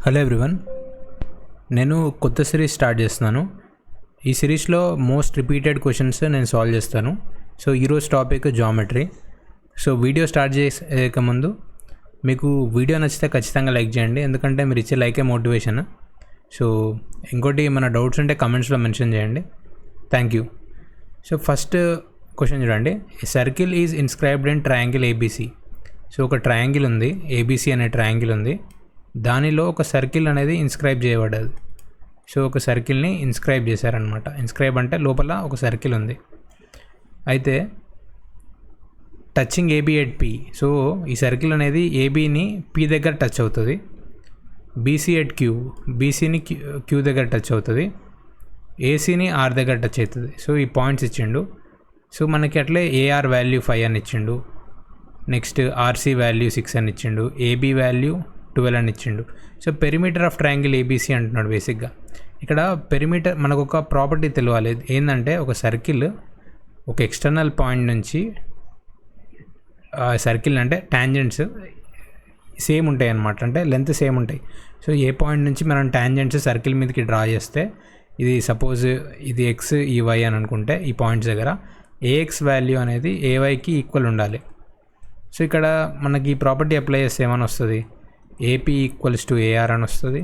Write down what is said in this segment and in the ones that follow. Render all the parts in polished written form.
Hello everyone, నేను కొత్త series start చేస్తున్నాను. ఈ సిరీస్లో మోస్ట్ రిపీటెడ్ క్వశ్చన్స్ నేను సాల్వ్ చేస్తాను. సో ఈరోజు topic geometry. So video start చేయక ముందు మీకు వీడియో నచ్చితే ఖచ్చితంగా లైక్ చేయండి, ఎందుకంటే మీరు ఇచ్చే లైకే మోటివేషన్. సో ఇంకోటి మన డౌట్స్ ఉంటే కమెంట్స్లో మెన్షన్ చేయండి. Thank you. So first question చూడండి. Circle is inscribed in triangle A B C. So ఒక ట్రయాంగిల్ ఉంది, ఏబీసీ అనే ట్రయాంగిల్ ఉంది. దానిలో ఒక సర్కిల్ అనేది ఇన్స్క్రైబ్ చేయబడ్డది. సో ఒక సర్కిల్ని ఇన్స్క్రైబ్ చేశారనమాట. ఇన్స్క్రైబ్ అంటే లోపల ఒక సర్కిల్ ఉంది. అయితే touching AB at P. So ఈ సర్కిల్ అనేది ఏబీని పి దగ్గర టచ్ అవుతుంది. బీసీ ఎట్ క్యూ, బీసీని క్యూ దగ్గర టచ్ అవుతుంది. ఏసీని ఆర్ దగ్గర టచ్ అవుతుంది. సో ఈ పాయింట్స్ ఇచ్చిండు. సో మనకి అట్లే ఏఆర్ వాల్యూ 5 అని ఇచ్చిండు. నెక్స్ట్ ఆర్సీ వాల్యూ 6 అని ఇచ్చిండు. ఏబీ వాల్యూ 12 అని ఇచ్చిండు. So perimeter of triangle ABC అంటున్నాడు. బేసిక్గా ఇక్కడ పెరిమీటర్ మనకు ఒక ప్రాపర్టీ తెలియాలి. ఏంటంటే ఒక సర్కిల్ ఒక ఎక్స్టర్నల్ పాయింట్ నుంచి సర్కిల్ అంటే ట్యాంజెంట్స్ సేమ్ ఉంటాయి అన్నమాట, అంటే లెంత్ సేమ్ ఉంటాయి. సో ఏ పాయింట్ నుంచి మనం ట్యాంజెంట్స్ సర్కిల్ మీదకి డ్రా చేస్తే, ఇది సపోజ్ ఇది ఎక్స్ ఈ వై అని అనుకుంటే, ఈ పాయింట్స్ దగ్గర ఏఎక్స్ వాల్యూ అనేది ఏవైకి ఈక్వల్ ఉండాలి. సో ఇక్కడ మనకి ఈ ప్రాపర్టీ అప్లై చేస్తే ఏమని వస్తుంది, ఏపీ ఈక్వల్స్ టు ఏఆర్ అని వస్తుంది.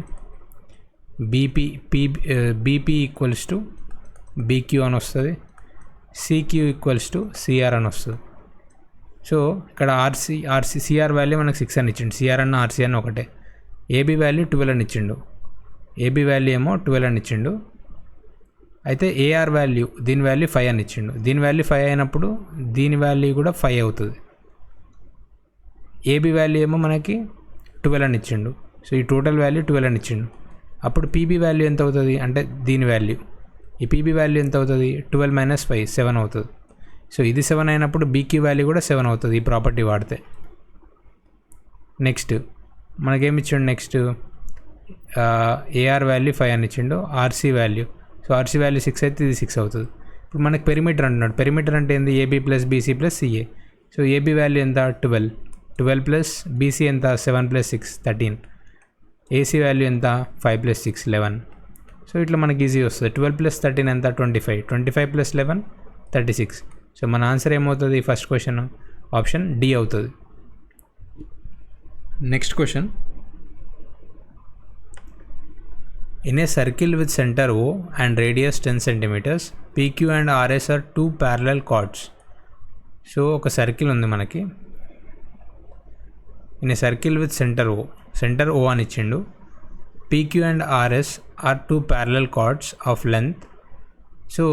బీపీ ఈక్వల్స్ టు బీక్యూ అని వస్తుంది. సిక్యూ ఈక్వల్స్ టు సిఆర్ అని వస్తుంది. సో ఇక్కడ సిఆర్ వాల్యూ మనకు 6 అని ఇచ్చిండు. సిఆర్ అన్న ఆర్సీ అన్న ఒకటే. ఏబీ వాల్యూ 12 అని ఇచ్చిండు. ఏబీ వాల్యూ ఏమో 12 అని ఇచ్చిండు. అయితే ఏఆర్ వాల్యూ, దీని వాల్యూ 5 అని ఇచ్చిండు. దీని వాల్యూ 5 అయినప్పుడు దీని వాల్యూ కూడా 5 అవుతుంది. ఏబీ వాల్యూ ఏమో మనకి 12 అని ఇచ్చిండు. సో ఈ టోటల్ వాల్యూ 12 అని ఇచ్చిండు. అప్పుడు పీబీ వాల్యూ ఎంత అవుతుంది అంటే దీని వాల్యూ, ఈ పీబీ వాల్యూ ఎంత అవుతుంది, 12 - 5 7 అవుతుంది. సో ఇది 7 అయినప్పుడు బీక్యూ వాల్యూ కూడా 7 అవుతుంది ఈ ప్రాపర్టీ వాడితే. నెక్స్ట్ మనకేమి ఇచ్చిండు, నెక్స్ట్ ఏఆర్ వాల్యూ 5 అని ఇచ్చిండు. RC value, so RC value 6 అయితే ఇది 6 అవుతుంది. ఇప్పుడు మనకి పెరిమీటర్ అంటున్నాడు. పెరిమీటర్ అంటే ఏంది, AB plus BC plus CA. So AB value ఎంత 12 ప్లస్ బీసీ ఎంత 7 + 6 13. ఏసీ వాల్యూ ఎంత 5 + 6 11. సో ఇట్లా మనకి ఈజీ వస్తుంది. 12 + 13 ఎంత 25. 25 + 11 36. సో మన ఆన్సర్ ఏమవుతుంది, ఫస్ట్ క్వశ్చన్ ఆప్షన్ డి అవుతుంది. Next question. In a circle with centre O and radius 10 cm, PQ and RS are 2 parallel chords. So ఒక సర్కిల్ ఉంది మనకి. In a circle with centre O అని ఇచ్చిండు. PQ and RS are 2 parallel chords of length. So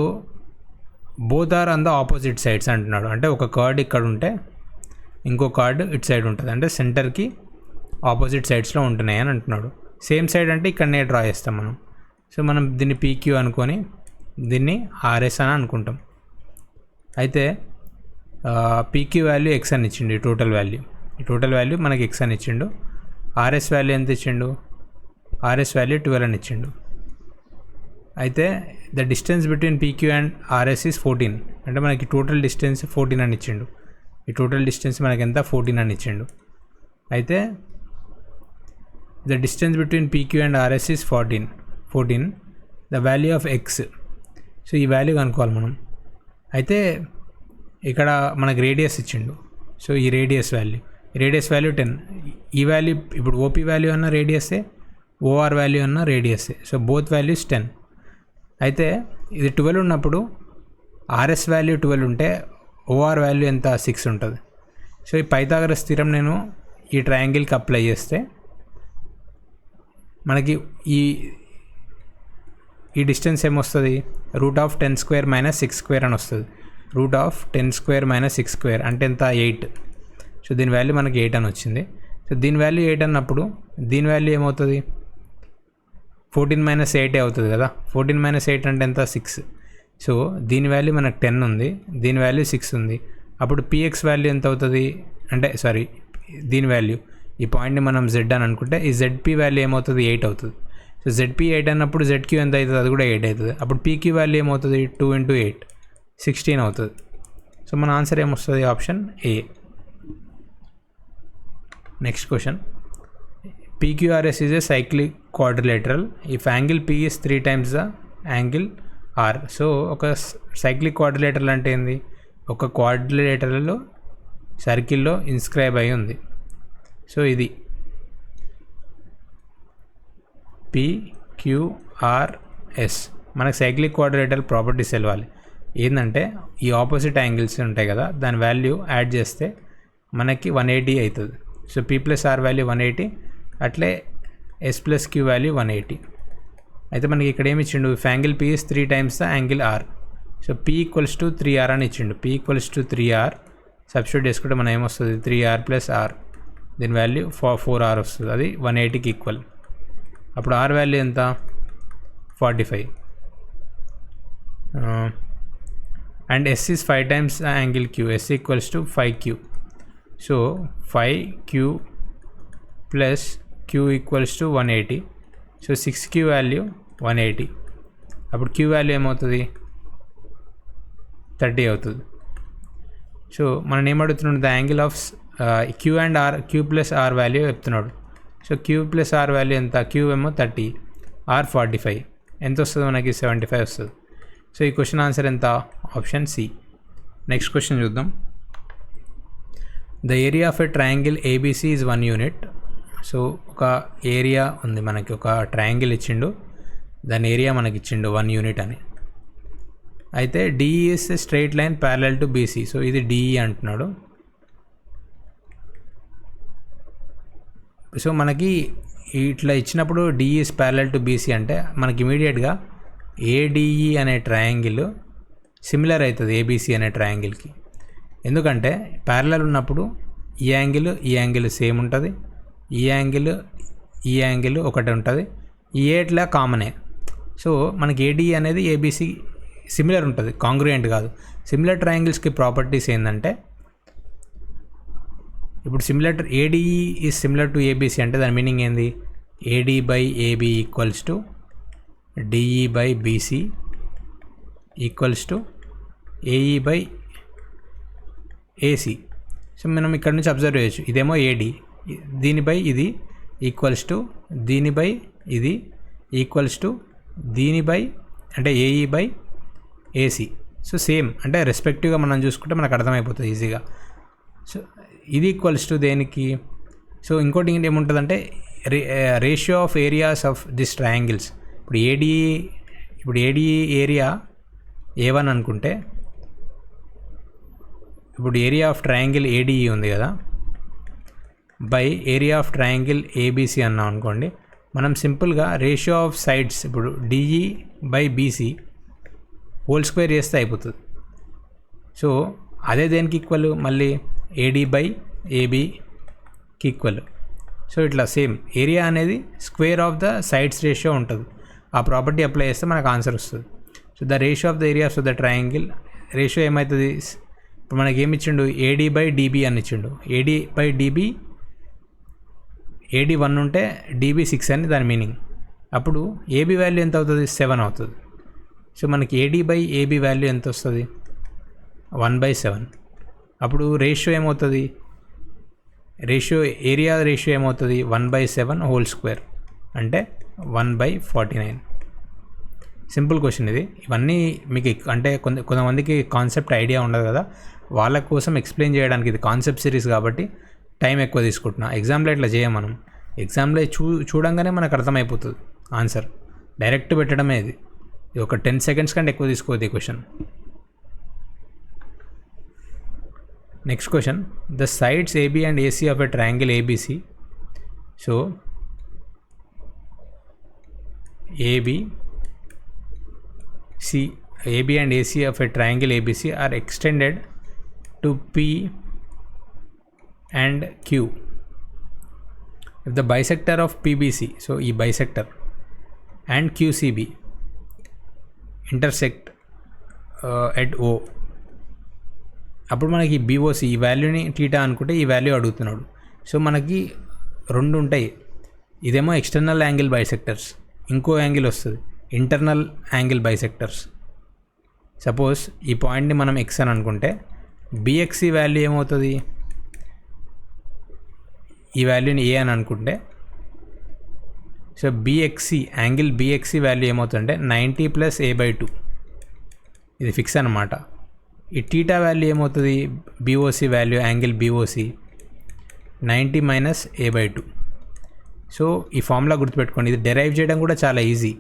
both are on the opposite sides అంటున్నాడు. అంటే ఒక card ఇక్కడ ఉంటే ఇంకో కార్డ్ ఇటు సైడ్ ఉంటుంది, అంటే సెంటర్కి ఆపోజిట్ సైడ్స్లో ఉంటున్నాయి అని అంటున్నాడు. సేమ్ సైడ్ అంటే ఇక్కడనే డ్రా చేస్తాం మనం. సో మనం దీన్ని PQ అనుకొని దీన్ని RS అని అనుకుంటాం. అయితే PQ వాల్యూ X అని ఇచ్చిండు. ఈ టోటల్ వాల్యూ మనకి X అని ఇచ్చిండు. RS వాల్యూ ఎంత ఇచ్చిండు, RS వాల్యూ 12 అని ఇచ్చిండు. అయితే the distance between PQ and RS is 14. అంటే మనకి టోటల్ డిస్టెన్స్ 14 అని ఇచ్చిండు. ఈ టోటల్ డిస్టెన్స్ మనకి ఎంత 14 అని ఇచ్చిండు. అయితే the distance between PQ and RS is 14. The value of X. So ఈ వాల్యూ కనుక్కోవాలి మనం. అయితే ఇక్కడ మనకి రేడియస్ ఇచ్చిండు. సో ఈ రేడియస్ వాల్యూ 10. ఈ వాల్యూ ఇప్పుడు OP వాల్యూ అన్న రేడియస్సే, OR వాల్యూ అన్న రేడియస్సే. So both values 10. అయితే ఇది 12 ఉన్నప్పుడు RS వాల్యూ 12 ఉంటే OR వాల్యూ ఎంత 6 ఉంటుంది. సో ఈ పైథాగరస్ థీరం నేను ఈ ట్రయాంగిల్కి అప్లై చేస్తే మనకి ఈ డిస్టెన్స్ ఏమొస్తుంది, √10² - 6² అని వస్తుంది. √10² - 6² అంటే ఎంత 8. సో దీని వాల్యూ మనకి 8 అని వచ్చింది. సో దీని వాల్యూ 8 అన్నప్పుడు దీని వాల్యూ ఏమవుతుంది, 14 - 8 అవుతుంది కదా. 14 - 8 అంటే ఎంత 6. సో దీని వాల్యూ మనకు 10 ఉంది, దీని వాల్యూ 6 ఉంది. అప్పుడు PX వాల్యూ ఎంత అవుతుంది అంటే దీని వాల్యూ, ఈ పాయింట్ని మనం Z అని అనుకుంటే ఈ ZP వాల్యూ ఏమవుతుంది 8 అవుతుంది. సో ZP 8 అన్నప్పుడు ZQ ఎంత అవుతుంది, అది కూడా 8 అవుతుంది. అప్పుడు PQ వాల్యూ ఏమవుతుంది 2 × 8 16 అవుతుంది. సో మన ఆన్సర్ ఏమొస్తుంది, option A. Next question. PQRS is a cyclic quadrilateral if angle P is 3 times the angle R. So ఒక సైక్లిక్ క్వాడ్రిలేటరల్ అంటే ఏంది, ఒక క్వాడ్రిలేటరల్లో సర్కిల్లో ఇన్స్క్రైబ్ అయి ఉంది. సో ఇది PQRS. మనకు సైక్లిక్ క్వాడ్రిలేటరల్ ప్రాపర్టీస్ తెలవాలి. ఏంటంటే ఈ ఆపోజిట్ యాంగిల్స్ ఉంటాయి కదా, దాని వాల్యూ యాడ్ చేస్తే మనకి 180 అవుతుంది. సో P+R వాల్యూ 180, అట్లే S+Q వాల్యూ 180. అయితే మనకి ఇక్కడ ఏమి ఇచ్చిండు, if angle P is 3 times the angle R. So P = 3R అని ఇచ్చిండు. P = 3R సబ్స్టిట్యూట్ చేసుకుంటే మనం ఏమొస్తుంది, 3R + R, దీని వాల్యూ 4R వస్తుంది. అది 180కి ఈక్వల్. అప్పుడు R వాల్యూ ఎంత, 45. And S is 5 times the angle Q. S = 5Q. So 5Q + Q = 180. So 6Q value 180. అప్పుడు Q వాల్యూ ఏమవుతుంది, 30 అవుతుంది. సో మనం ఏమడుగుతున్నాడు, the angle of Q and R, Q+R value చెప్తున్నాడు. సో Q+R వాల్యూ ఎంత, Q ఏమో 30, R 45, ఎంత వస్తుంది మనకి, 75 వస్తుంది. సో ఈ క్వశ్చన్ ఆన్సర్ ఎంత, ఆప్షన్ సి. నెక్స్ట్ క్వశ్చన్ చూద్దాం. The area of a triangle ABC is 1 unit. So ఒక ఏరియా ఉంది మనకి, ఒక ట్రయాంగిల్ ఇచ్చిండు, దాని ఏరియా మనకి ఇచ్చిండు 1 యూనిట్ అని. అయితే DE is straight line parallel to BC. So ఇది DE అంటున్నాడు. సో మనకి ఇట్లా ఇచ్చినప్పుడు DE is parallel to BC అంటే మనకి ఇమీడియట్గా ADE అనే ట్రయాంగిల్ సిమిలర్ అవుతుంది ABC అనే ట్రయాంగిల్కి. ఎందుకంటే ప్యారలల్ ఉన్నప్పుడు ఈ యాంగిల్ సేమ్ ఉంటుంది, ఈ యాంగిల్ ఒకటి ఉంటుంది, ఈ ఎట్లా కామనే. సో మనకి ADE అనేది ABC సిమిలర్ ఉంటుంది, కాంగ్రుయెంట్ కాదు. సిమిలర్ ట్రయాంగిల్స్కి ప్రాపర్టీస్ ఏంటంటే, ఇప్పుడు ADE is similar to ABC అంటే దాని మీనింగ్ ఏంది, AD/AB = DE/BC = AE/AC. సో మనం ఇక్కడ నుంచి అబ్జర్వ్ చేయొచ్చు, ఇదేమో AD, దీనిపై ఇది దీనిపై ఇది దీనిపై అంటే AE/AC. సో సేమ్ అంటే రెస్పెక్టివ్గా మనం చూసుకుంటే మనకు అర్థమైపోతుంది ఈజీగా. సో ఇది ఈక్వల్స్ టు దేనికి, సో ఇంకోటి ఏముంటుందంటే ratio of areas of this triangles. ఇప్పుడు ADE ఏరియా A1 అనుకుంటే, ఇప్పుడు ఏరియా ఆఫ్ ట్రయాంగిల్ ADE ఉంది కదా, by area of triangle ABC అన్నాం అనుకోండి, మనం సింపుల్గా రేషియో ఆఫ్ సైడ్స్ ఇప్పుడు DE/BC హోల్ స్క్వేర్ చేస్తే అయిపోతుంది. సో అదే దేనికి ఈక్వల్, మళ్ళీ AD/ABకి ఈక్వల్. సో ఇట్లా సేమ్ ఏరియా అనేది square of the sides ratio ఉంటుంది. ఆ ప్రాపర్టీ అప్లై చేస్తే మనకు ఆన్సర్ వస్తుంది. So the ratio of the areas of the triangle ratio ఏమవుతుంది, ఇప్పుడు మనకి ఏమి ఇచ్చిండు, AD/DB అని ఇచ్చిండు. AD/DB AD 1 ఉంటే DB 6 అని దాని మీనింగ్. అప్పుడు AB వాల్యూ ఎంత అవుతుంది, 7 అవుతుంది. సో మనకి AD/AB వాల్యూ ఎంత వస్తుంది, 1/7. అప్పుడు రేషియో ఏమవుతుంది, ఏరియా రేషియో ఏమవుతుంది, 1/7 హోల్ స్క్వేర్ అంటే 1/49. సింపుల్ క్వశ్చన్ ఇది. ఇవన్నీ మీకు అంటే కొంతమందికి కాన్సెప్ట్ ఐడియా ఉండదు కదా, వాళ్ళ కోసం ఎక్స్ప్లెయిన్ చేయడానికి ఇది కాన్సెప్ట్ సిరీస్ కాబట్టి టైం ఎక్కువ తీసుకుంటున్నా. ఎగ్జామ్లో ఇట్లా చేయం మనం. ఎగ్జామ్లో చూడంగానే మనకు అర్థమైపోతుంది ఆన్సర్, డైరెక్ట్ పెట్టడమే ఇది. ఒక 10 seconds కంటే ఎక్కువ తీసుకోవద్దు ఈ question. Next question, the sides AB and AC of a triangle ABC. So AB and AC of a triangle ABC are extended to P and Q. If the bisector of PBC, so e bisector, and QCB intersect at O, అప్పుడు మనకి BOC ఈ వాల్యూని theta అనుకుంటే ఈ value అడుగుతున్నాడు. So మనకి రెండు ఉంటాయి, ఇదేమో ఎక్స్టర్నల్ యాంగిల్ బైసెక్టర్స్, ఇంకో యాంగిల్ వస్తుంది ఇంటర్నల్ యాంగిల్ బైసెక్టర్స్. సపోజ్ ఈ పాయింట్ని మనం X అని అనుకుంటే BXC వాల్యూ ఏమవుతుంది, ఈ వాల్యూని A అని అనుకుంటే సో బిఎక్సి యాంగిల్ బిఎక్సి వాల్యూ ఏమవుతుందంటే 90 + a/2. ఇది ఫిక్స్ అనమాట. ఈ టీటా వాల్యూ ఏమవుతుంది, BOC value angle BOC 90 - a/2. So ఈ ఫార్ములా గుర్తుపెట్టుకోండి. ఇది డెరైవ్ చేయడం కూడా చాలా ఈజీ.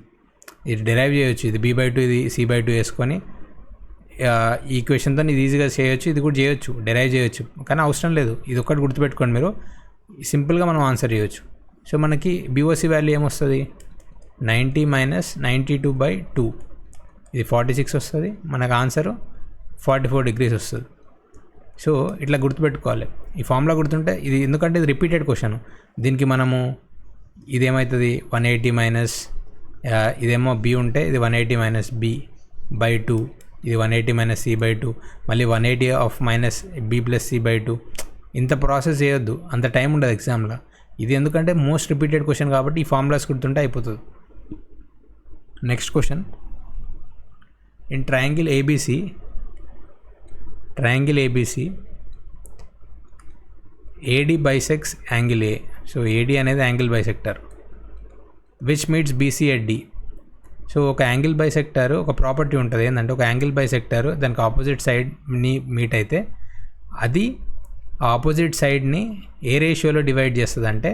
ఇది డెరైవ్ చేయొచ్చు. ఇది b/2 ఇది c/2 వేసుకొని ఈ ఈక్వేషన్తో ఇది ఈజీగా చేయొచ్చు. ఇది కూడా చేయొచ్చు, డెరైవ్ చేయొచ్చు, కానీ అవసరం లేదు. ఇది ఒక్కటి గుర్తుపెట్టుకోండి మీరు, సింపుల్గా మనం ఆన్సర్ చేయొచ్చు. సో మనకి బిఓసి వాల్యూ ఏమొస్తుంది, 90 - 92/2. ఇది 46 వస్తుంది. మనకు ఆన్సరు 44 degrees వస్తుంది. సో ఇట్లా గుర్తుపెట్టుకోవాలి. ఈ ఫార్ములా గుర్తుంటే ఇది, ఎందుకంటే ఇది రిపీటెడ్ క్వశ్చన్. దీనికి మనము ఇదేమవుతుంది 180 ఇదేమో బి ఉంటే ఇది 180 - b/2, ఇది 180 - c/2, మళ్ళీ 180 ఆఫ్ -b + c/2. ఇంత ప్రాసెస్ చేయొద్దు, అంత టైం ఉండదు ఎగ్జామ్లో. ఇది ఎందుకంటే మోస్ట్ రిపీటెడ్ క్వశ్చన్ కాబట్టి ఈ ఫార్ములాస్ గుర్తుంటే అయిపోతుంది. Next question, in triangle ABC AD bisects angle A. So AD అనేది angle bisector which meets BC at D. So ఒక యాంగిల్ బైసెక్టర్ ఒక ప్రాపర్టీ ఉంటుంది ఏంటంటే, ఒక యాంగిల్ బైసెక్టర్ దానికి ఆపోజిట్ సైడ్ని మీట్ అయితే అది ఆపోజిట్ సైడ్ని ఏ రేషియోలో డివైడ్ చేస్తుంది అంటే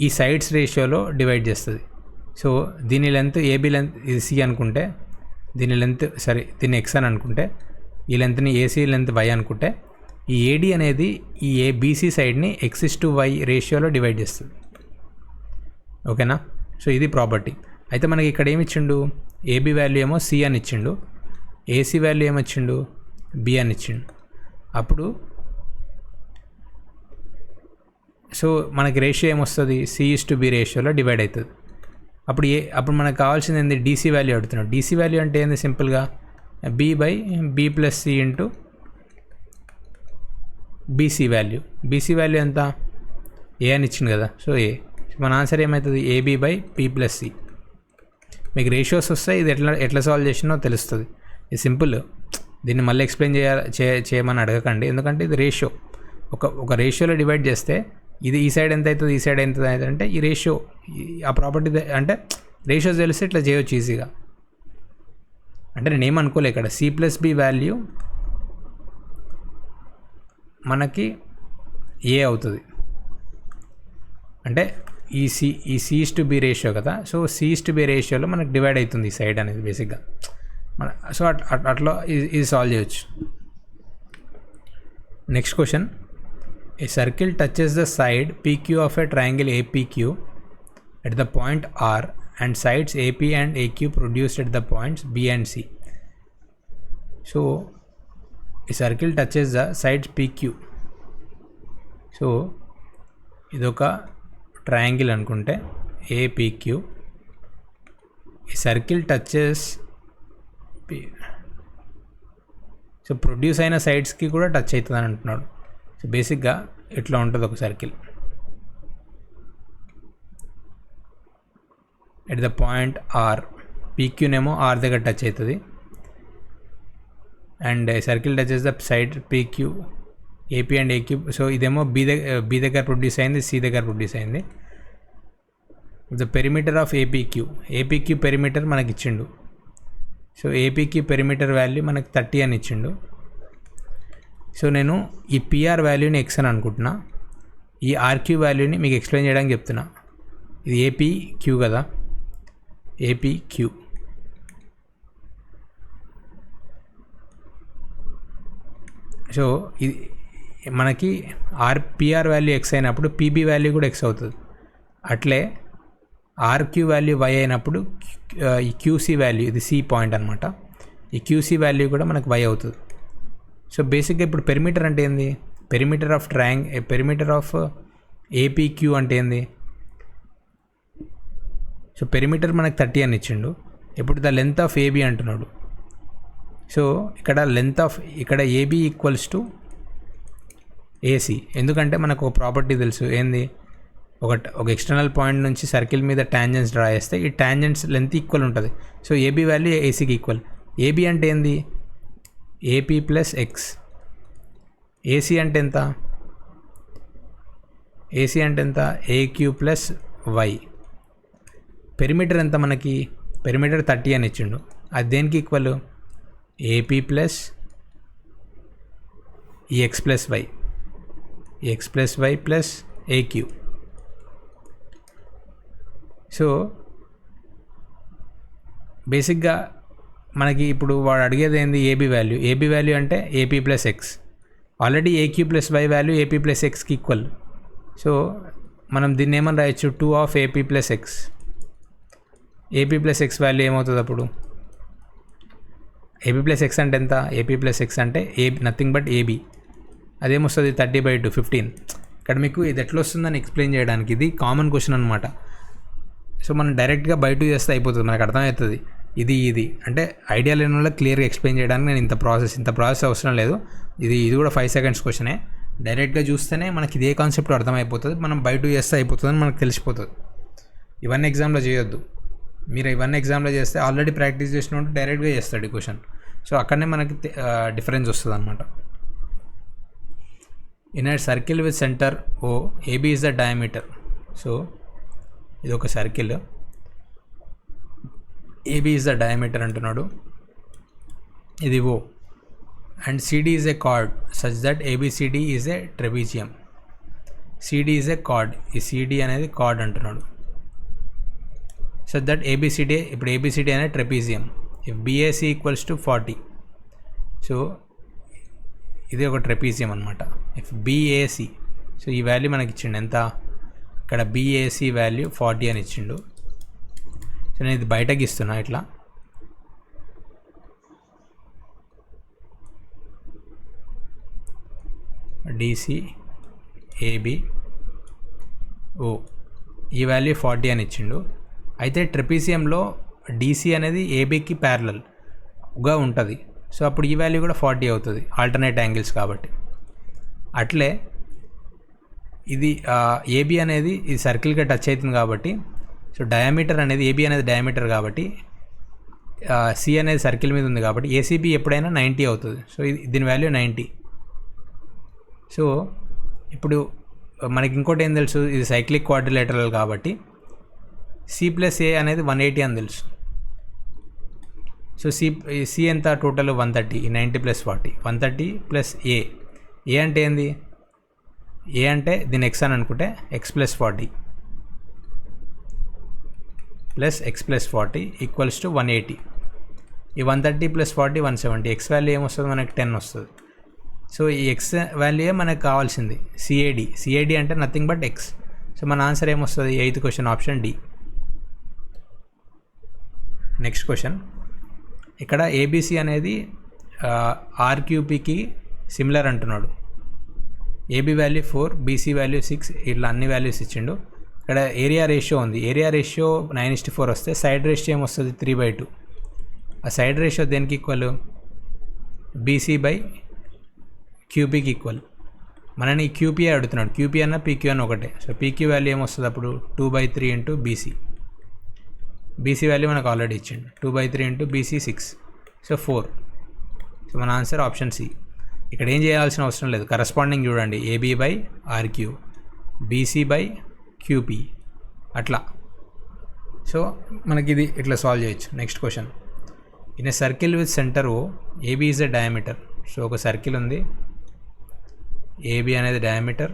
ఈ సైడ్స్ రేషియోలో డివైడ్ చేస్తుంది. సో దీని లెంత్ ఏబీ లెంత్ ఇది C అనుకుంటే, దీని లెంత్ దీన్ని X అని అనుకుంటే, ఈ లెంత్ని AC లెంత్ Y అనుకుంటే, ఈ AD అనేది ఈ BC సైడ్ని X/Y రేషియోలో డివైడ్ చేస్తుంది. ఓకేనా? సో ఇది ప్రాపర్టీ. అయితే మనకి ఇక్కడ ఏమి ఇచ్చిండు, AB వాల్యూ ఏమో C అని ఇచ్చిండు, AC వాల్యూ ఏమి ఇచ్చిండు, B అని ఇచ్చిండు. అప్పుడు సో మనకి రేషియో ఏమొస్తుంది, C/B రేషియోలో డివైడ్ అవుతుంది. అప్పుడు మనకు కావాల్సింది ఏంది, DC వాల్యూ అడుగుతున్నాడు. DC వాల్యూ అంటే ఏంది, సింపుల్గా B/B + C into BC value. BC value ఎంత, A అని ఇచ్చింది కదా. సో A, మన ఆన్సర్ ఏమవుతుంది, AB/P + C. మీకు రేషియోస్ వస్తాయి, ఇది ఎట్లా సాల్వ్ చేసినో తెలుస్తుంది. ఇది సింపుల్. దీన్ని మళ్ళీ ఎక్స్ప్లెయిన్ చేయమని అడగకండి, ఎందుకంటే ఇది రేషియో. ఒక రేషియోలో డివైడ్ చేస్తే ఇది ఈ సైడ్ ఎంత అవుతుంది, ఈ సైడ్ ఎంత అవుతుంది అంటే ఈ రేషియో, ఆ ప్రాపర్టీ అంటే రేషియోస్ తెలిస్తే ఇట్లా చేయవచ్చు ఈజీగా. అంటే నేను ఏమనుకోలే ఇక్కడ, C + B వాల్యూ మనకి A అవుతుంది. అంటే ఈ C/B రేషియో కదా. సో C/B రేషియోలో మనకు డివైడ్ అవుతుంది ఈ సైడ్ అనేది బేసిక్గా. సో అట్లా ఇది సాల్వ్ చేయొచ్చు. Next question, a circle touches the side PQ of a triangle APQ at the point R and sides AP and AQ produced at the points B and C. So a circle touches the sides PQ. So ఇదొక triangle అనుకుంటే APQ, ఈ circle touches so produce అయిన సైడ్స్కి కూడా touch అవుతుంది అని అంటున్నాడు. So బేసిక్గా ఇట్లా ఉంటుంది ఒక circle. At the point R, PQనేమో R దగ్గర టచ్ అవుతుంది. And circle touches the side PQ, AP and AQ. So ఇదేమో B దగ్గర ప్రొడ్యూస్ అయింది, C దగ్గర ప్రొడ్యూస్ అయింది. The perimeter of APQ perimeter మనకి ఇచ్చిండు. సో APQ పెరిమీటర్ వాల్యూ మనకి 30 అని ఇచ్చిండు. సో నేను ఈ PR వాల్యూని X అని అనుకుంటున్నా, ఈ RQ వాల్యూని మీకు ఎక్స్ప్లెయిన్ చేయడానికి చెప్తున్నా. ఇది APQ కదా, APQ. సో ఇది మనకి PR వాల్యూ X అయినప్పుడు PB వాల్యూ కూడా X అవుతుంది. అట్లే RQ వాల్యూ Y అయినప్పుడు ఈ QC వాల్యూ, ఇది C పాయింట్ అనమాట, ఈ QC వాల్యూ కూడా మనకు Y అవుతుంది. సో బేసిక్గా ఇప్పుడు పెరిమీటర్ అంటే ఏంది, పెరిమీటర్ ఆఫ్ APQ అంటే ఏంది. సో పెరిమీటర్ మనకు 30 అని ఇచ్చిండు. ఇప్పుడు ద లెంత్ ఆఫ్ AB అంటున్నాడు. సో ఇక్కడ AB ఈక్వల్స్ టు AC. ఎందుకంటే మనకు ఒక ప్రాపర్టీ తెలుసు, ఏంది, ఒక ఎక్స్టర్నల్ పాయింట్ నుంచి సర్కిల్ మీద టాంజెంట్స్ డ్రా చేస్తే ఈ టాంజెంట్స్ లెంత్ ఈక్వల్ ఉంటుంది. సో AB వాల్యూ ACకి ఈక్వల్. AB అంటే ఏంది, AP + X. AC అంటే ఎంత, AQ + వై. పెరిమీటర్ ఎంత మనకి? పెరిమీటర్ 30 అని ఇచ్చిండు. అది దేనికి equal? A P plus E X plus Y, X plus Y plus A Q. So బేసిక్గా మనకి ఇప్పుడు వాడు అడిగేది ఏంది? A B value. ఏబీ వాల్యూ అంటే A P plus X. Already A Q plus Y value A P plus ఎక్స్కి ఈక్వల్. సో మనం దీన్ని ఏమని రాయొచ్చు? 2 of A P plus X. A P plus X value ఏమవుతుంది అప్పుడు? ఏపీ ప్లస్ ఎక్స్ అంటే ఎంత? ఏపీ ప్లస్ ఎక్స్ అంటే నథింగ్ బట్ ఏబీ. అదేమొస్తుంది? 30/2 15. ఇక్కడ మీకు ఇది ఎట్లా వస్తుందని ఎక్స్ప్లెయిన్ చేయడానికి ఇది కామన్ క్వశ్చన్ అనమాట. సో మనం డైరెక్ట్గా బై 2 చేస్తే అయిపోతుంది, మనకు అర్థమవుతుంది. ఇది అంటే ఐడియా లేని వల్ల క్లియర్గా ఎక్స్ప్లెయిన్ చేయడానికి నేను ఇంత ప్రాసెస్ అవసరం లేదు. ఇది కూడా 5 seconds క్వశ్చనే. డైరెక్ట్గా చూస్తేనే మనకి ఇదే కాన్సెప్ట్ అర్థమైపోతుంది. మనం బై 2 చేస్తే అయిపోతుందని మనకు తెలిసిపోతుంది. ఇవన్నీ ఎగ్జామ్లో చేయొద్దు. మీరు ఇవన్నీ ఎగ్జామ్లో చేస్తే ఆల్రెడీ ప్రాక్టీస్ చేసినట్టు డైరెక్ట్గా చేస్తాడు ఈ క్వశ్చన్. సో అక్కడనే మనకి డిఫరెన్స్ వస్తుంది అనమాట. In a circle with centre O, AB is the diameter. So ఇది ఒక circle, A B is the diameter అంటున్నాడు. ఇది O and C D is a chord such that A B C D is a trapezium. C D is a chord, ఈ C D అనేది chord అంటున్నాడు. Such that A B C D, ఇప్పుడు A B C D అనేది trapezium. If B A C equals to 40. So ఇది ఒక trapezium అనమాట. ఇఫ్ బిఏసి, సో ఈ value మనకి ఇచ్చిండు ఎంత? ఇక్కడ బిఏసి వాల్యూ 40 అని ఇచ్చిండు. సో నేను ఇది బయటకి ఇస్తున్నా ఇట్లా. డిసి ఏబి ఓ, ఈ వాల్యూ 40 అని ఇచ్చిండు. అయితే ట్రెపీజియంలో డిసి అనేది ఏబీకి ప్యారలల్గా ఉంటుంది. సో అప్పుడు ఈ వాల్యూ కూడా 40 అవుతుంది, ఆల్టర్నేట్ యాంగిల్స్ కాబట్టి. అట్లే ఇది ఏబీ అనేది ఇది సర్కిల్గా టచ్ అవుతుంది కాబట్టి, సో డయామీటర్ అనేది ఏబీ అనేది డయామీటర్ కాబట్టి, సి అనేది సర్కిల్ మీద ఉంది కాబట్టి ఏసీబీ ఎప్పుడైనా 90 అవుతుంది. సో దీని వాల్యూ 90. సో ఇప్పుడు మనకి ఇంకోటి ఏం తెలుసు? ఇది సైక్లిక్ క్వాడ్రిలేటరల్ కాబట్టి సి ప్లస్ ఏ అనేది 180 అని తెలుసు. సో సి ఎంత? టోటల్ 130. 90 + 40, 130 + ఏ. ఏ అంటే ఏంది? ఏ అంటే దీని ఎక్స్ అని అనుకుంటే X plus 40 plus X plus 40 equals to 180. ఈ 130 + 40 170. ఎక్స్ వాల్యూ ఏమొస్తుంది మనకి? 10 వస్తుంది. సో ఈ ఎక్స్ వాల్యూయే మనకు కావాల్సింది. సిఏడి అంటే నథింగ్ బట్ ఎక్స్. సో మన ఆన్సర్ ఏమొస్తుంది? 8th question, option D. Next question. ఇక్కడ ఏబిసి అనేది ఆర్క్యూపీకి సిమిలర్ అంటున్నాడు. ఏబీ వాల్యూ 4, బీసీ వాల్యూ 6, ఇట్లా అన్ని వాల్యూస్ ఇచ్చిండు. ఇక్కడ ఏరియా రేషియో ఉంది. ఏరియా రేషియో 9:4 వస్తే సైడ్ రేషియో ఏమొస్తుంది? 3/2. ఆ సైడ్ రేషియో దేనికి ఈక్వల్? బీసీ బై క్యూపీకి ఈక్వల్. మనని క్యూపీఏ అడుగుతున్నాడు. క్యూపీ అన్న పీక్యూ అన్న ఒకటే. సో పీక్యూ వాల్యూ ఏమొస్తుంది అప్పుడు? 2/3 ఇంటూ బీసీ. బీసీ వాల్యూ మనకు ఆల్రెడీ ఇచ్చిండు. 2/3 ఇంటూ బీసీ 6, సో 4. సో మన ఆన్సర్ ఆప్షన్ సి. ఇక్కడ ఏం చేయాల్సిన అవసరం లేదు, కరస్పాండింగ్ చూడండి. AB by RQ, BC by QP, అట్లా. సో మనకి ఇది ఇట్లా సాల్వ్ చేయొచ్చు. Next question. In a circle with centre O, AB is a diameter. So ఒక సర్కిల్ ఉంది, ఏబీ అనేది diameter,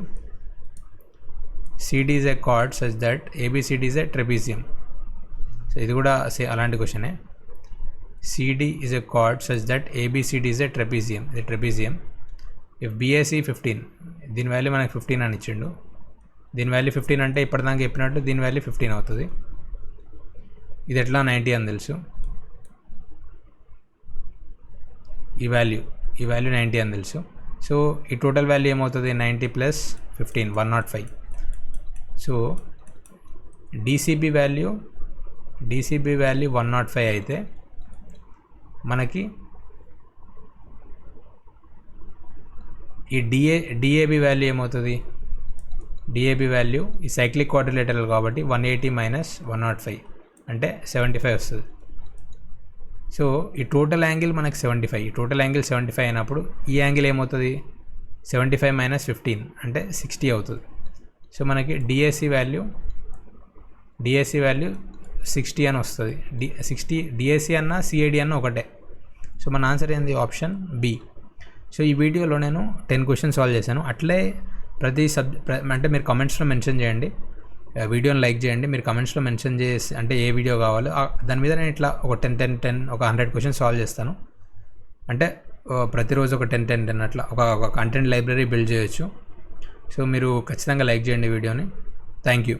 CD is a chord such that A B C D is a trapezium. So ఇది కూడా అలాంటి క్వశ్చనే. C D is a chord such that A B C D is a trapezium. ఇది trapezium. If B A C 15, దీని value మనకి 15 అని ఇచ్చిండు. దీని వాల్యూ 15 అంటే ఇప్పటిదాకా చెప్పినట్టు దీని వాల్యూ 15 అవుతుంది. ఇది ఎట్లా? 90 అని తెలుసు. ఈ వాల్యూ 90 అని తెలుసు. సో ఈ టోటల్ వాల్యూ ఏమవుతుంది? 90 + 15 105. సో డీసీబీ వాల్యూ 105 అయితే మనకి ఈ డిఏబి వాల్యూ ఏమవుతుంది? డిఏబి వాల్యూ ఈ సైక్లిక్ క్వాడ్రిలేటరల్ కాబట్టి 180 - 105 అంటే 75 వస్తుంది. సో ఈ టోటల్ యాంగిల్ మనకి 75. ఈ టోటల్ యాంగిల్ 75 అయినప్పుడు ఈ యాంగిల్ ఏమవుతుంది? 75 - 15 అంటే 60 అవుతుంది. సో మనకి డిఏసి వాల్యూ డిఎస్సి వాల్యూ 60 అని వస్తుంది. 60 డిఎస్సి అన్న సిఐడి అన్న ఒకటే. సో మన ఆన్సర్ ఏంది? Option B. సో ఈ వీడియోలో నేను 10 క్వశ్చన్స్ సాల్వ్ చేశాను. అట్లే ప్రతి అంటే మీరు కమెంట్స్లో మెన్షన్ చేయండి, వీడియోని లైక్ చేయండి, మీరు కమెంట్స్లో మెన్షన్ చేసి అంటే ఏ వీడియో కావాలో దాని మీద నేను ఇట్లా ఒక 10 ఒక 100 క్వశ్చన్స్ సాల్వ్ చేస్తాను. అంటే ప్రతిరోజు ఒక 10 అట్లా ఒక కంటెంట్ లైబ్రరీ బిల్డ్ చేయొచ్చు. సో మీరు ఖచ్చితంగా లైక్ చేయండి వీడియోని. Thank you.